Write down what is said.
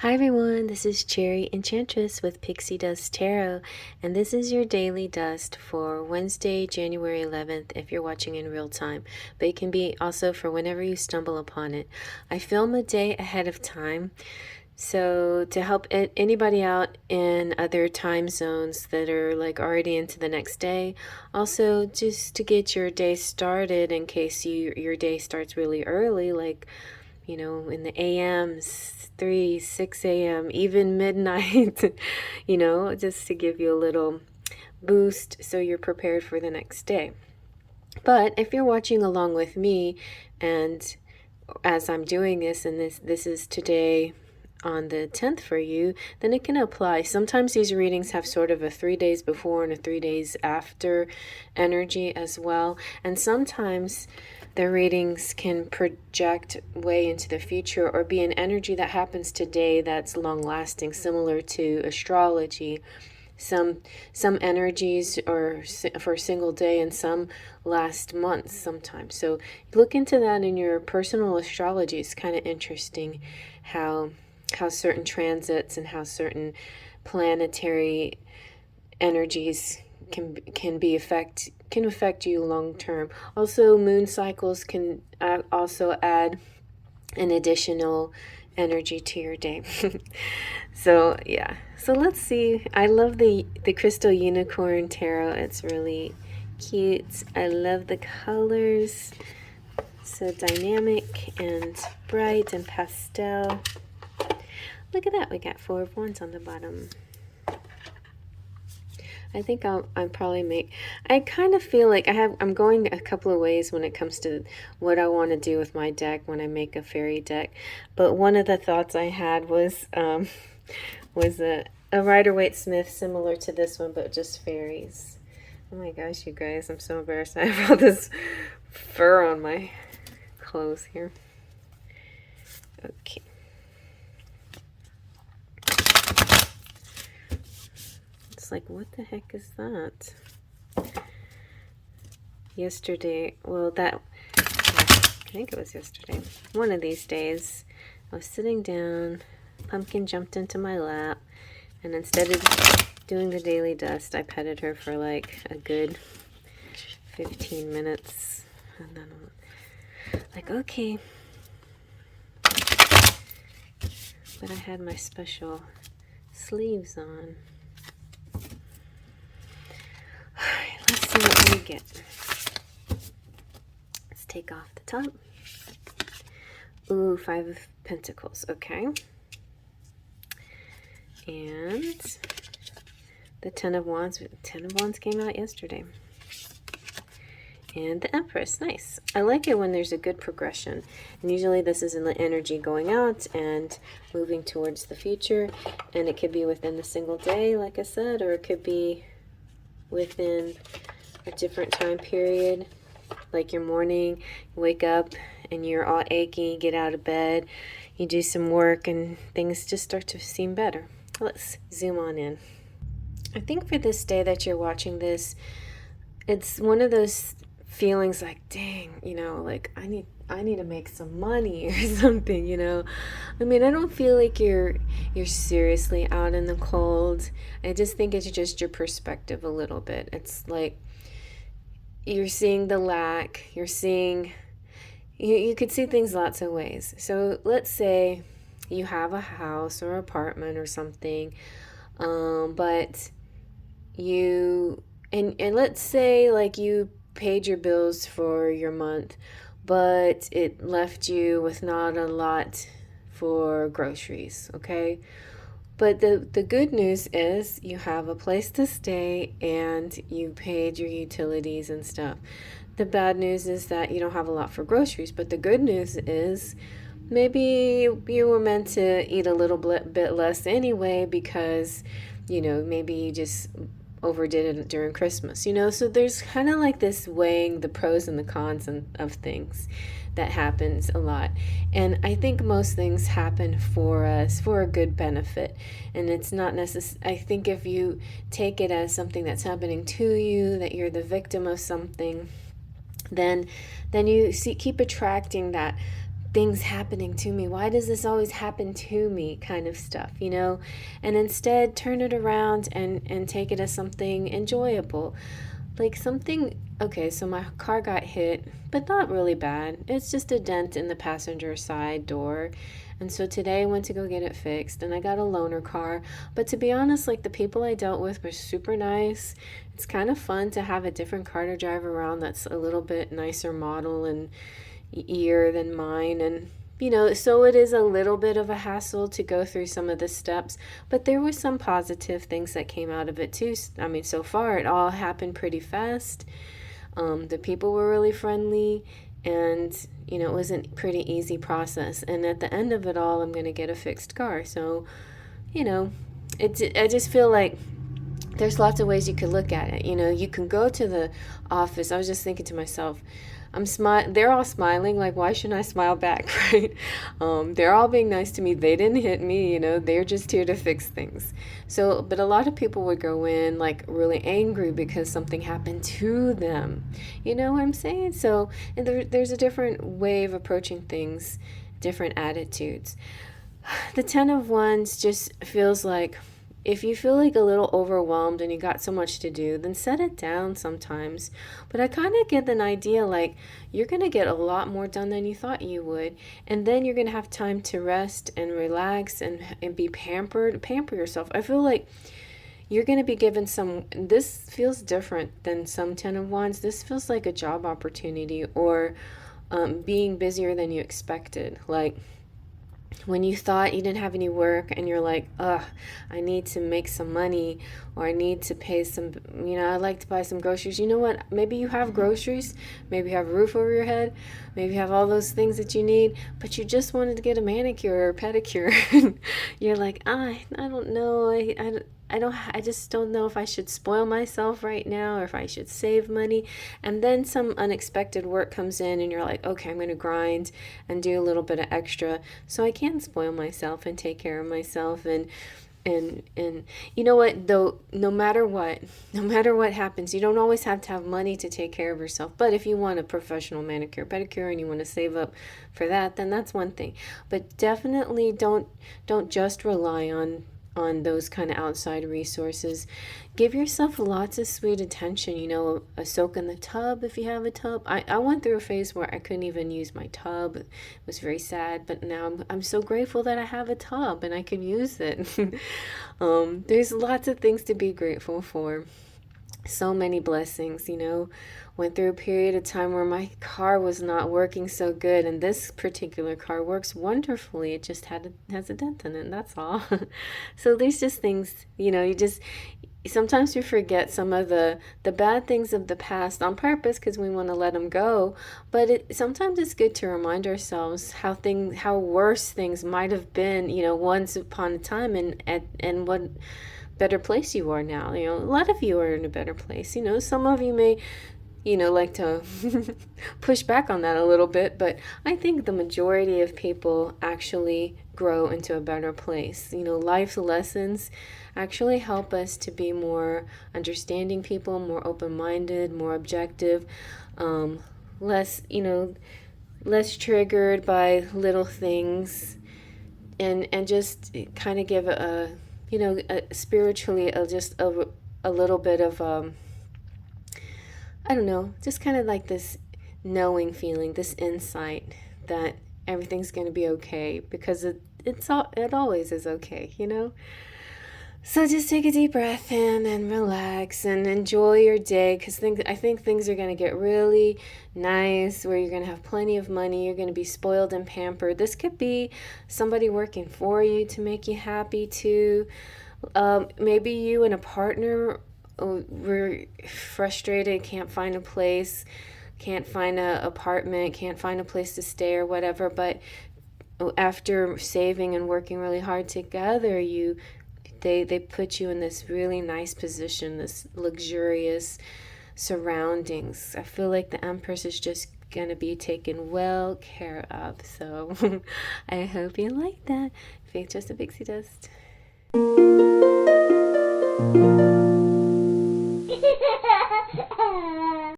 Hi everyone, this is Cherry Enchantress with Pixie Dust Tarot, and this is your daily dust for Wednesday, January 11th if you're watching in real time, but it can be also for whenever you stumble upon it. I film a day ahead of time, so to help anybody out in other time zones that are like already into the next day, also just to get your day started in case your day starts really early, like in the AMs, 3, 6 a.m., even midnight, just to give you a little boost so you're prepared for the next day. But if you're watching along with me, and as I'm doing this, and this is today on the 10th for you, then it can apply. Sometimes these readings have sort of a 3 days before and a 3 days after energy as well. And sometimes the readings can project way into the future or be an energy that happens today that's long lasting, similar to astrology. Some energies are for a single day and some last months sometimes. So look into that in your personal astrology. It's kind of interesting how certain transits and how certain planetary energies can affect you long term. Also, moon cycles can also add an additional energy to your day. So yeah, so let's see. I love the crystal unicorn tarot. It's really cute. I love the colors, so dynamic and bright and pastel. Look at that, we got 4 of Wands on the bottom. I think I'll probably make, I kind of feel like I'm going a couple of ways when it comes to what I want to do with my deck when I make a fairy deck. But one of the thoughts I had was a Rider-Waite-Smith similar to this one, but just fairies. Oh my gosh, you guys, I'm so embarrassed. I have all this fur on my clothes here. Okay. Like, what the heck is that? Yesterday, well, I think it was yesterday, one of these days, I was sitting down, Pumpkin jumped into my lap, and instead of doing the daily dust, I petted her for like a good 15 minutes, and then I'm like, okay. But I had my special sleeves on. Let's see what we get. Let's take off the top. Ooh, 5 of Pentacles. Okay. And the 10 of Wands. 10 of Wands came out yesterday. And the Empress. Nice. I like it when there's a good progression. And usually this is in the energy going out and moving towards the future. And it could be within the single day, like I said, or it could be within a different time period, like your morning, you wake up and you're all achy, get out of bed, you do some work and things just start to seem better. Let's zoom on in. I think for this day that you're watching this, it's one of those feelings like, dang, like I need to make some money or something, I mean, I don't feel like you're seriously out in the cold. I just think it's just your perspective a little bit. It's like you're seeing the lack, you're seeing, you could see things lots of ways. So let's say you have a house or apartment or something, but you, and let's say like you paid your bills for your month, but it left you with not a lot for groceries, okay? But the good news is you have a place to stay and you paid your utilities and stuff. The bad news is that you don't have a lot for groceries, but the good news is maybe you were meant to eat a little bit less anyway because, maybe you just overdid it during Christmas, so there's kind of like this weighing the pros and the cons of things that happens a lot. And I think most things happen for us for a good benefit, and it's not necessary. I think if you take it as something that's happening to you, that you're the victim of something, then you keep attracting that things happening to me? Why does this always happen to me? Kind of stuff, you know? And instead turn it around and take it as something enjoyable. Like something, okay, so my car got hit, but not really bad. It's just a dent in the passenger side door. And so today I went to go get it fixed and I got a loaner car. But to be honest, like the people I dealt with were super nice. It's kind of fun to have a different car to drive around that's a little bit nicer model and year than mine. And so it is a little bit of a hassle to go through some of the steps, but there were some positive things that came out of it too. I mean, so far it all happened pretty fast. The people were really friendly, and it was a pretty easy process. And at the end of it all, I'm going to get a fixed car. So, I just feel like there's lots of ways you could look at it. You can go to the office. I was just thinking to myself, they're all smiling, like why shouldn't I smile back, right? They're all being nice to me. They didn't hit me, they're just here to fix things. So, but a lot of people would go in like really angry because something happened to them. You know what I'm saying? So, and there's a different way of approaching things, different attitudes. The 10 of Wands just feels like, if you feel like a little overwhelmed and you got so much to do, then set it down sometimes. But I kind of get an idea like you're going to get a lot more done than you thought you would. And then you're going to have time to rest and relax and be pampered. Pamper yourself. I feel like you're going to be given this feels different than some 10 of Wands. This feels like a job opportunity or being busier than you expected. Like, when you thought you didn't have any work and you're like, ugh, I need to make some money, or I need to pay some, I'd like to buy some groceries. You know what? Maybe you have groceries, maybe you have a roof over your head, maybe you have all those things that you need, but you just wanted to get a manicure or pedicure. You're like, I don't know. I just don't know if I should spoil myself right now or if I should save money. And then some unexpected work comes in and you're like, okay, I'm going to grind and do a little bit of extra so I can spoil myself and take care of myself. And you know what, though, no matter what happens, you don't always have to have money to take care of yourself. But if you want a professional manicure, pedicure, and you want to save up for that, then that's one thing. But definitely don't just rely on those kind of outside resources. Give yourself lots of sweet attention, a soak in the tub if you have a tub. I went through a phase where I couldn't even use my tub. It was very sad, but now I'm so grateful that I have a tub and I can use it. There's lots of things to be grateful for. So many blessings, went through a period of time where my car was not working so good, and this particular car works wonderfully. It just has a dent in it, that's all. So there's just things, sometimes we forget some of the bad things of the past on purpose because we want to let them go. But sometimes it's good to remind ourselves how worse things might have been, once upon a time, and what better place you are now. A lot of you are in a better place. Some of you may like to push back on that a little bit, but I think the majority of people actually grow into a better place. Life's lessons actually help us to be more understanding people, more open-minded, more objective, less triggered by little things, and just kind of give spiritually just a little bit of I don't know, just kind of like this knowing feeling, this insight that everything's going to be okay, because it always is okay, So just take a deep breath in and relax and enjoy your day, because I think things are going to get really nice, where you're going to have plenty of money, you're going to be spoiled and pampered. This could be somebody working for you to make you happy too. Maybe you and a partner were frustrated, can't find a place, can't find an apartment, can't find a place to stay or whatever, but after saving and working really hard together, they put you in this really nice position, this luxurious surroundings. I feel like the Empress is just gonna be taken well care of, so I hope you like that. Faith, just a pixie dust.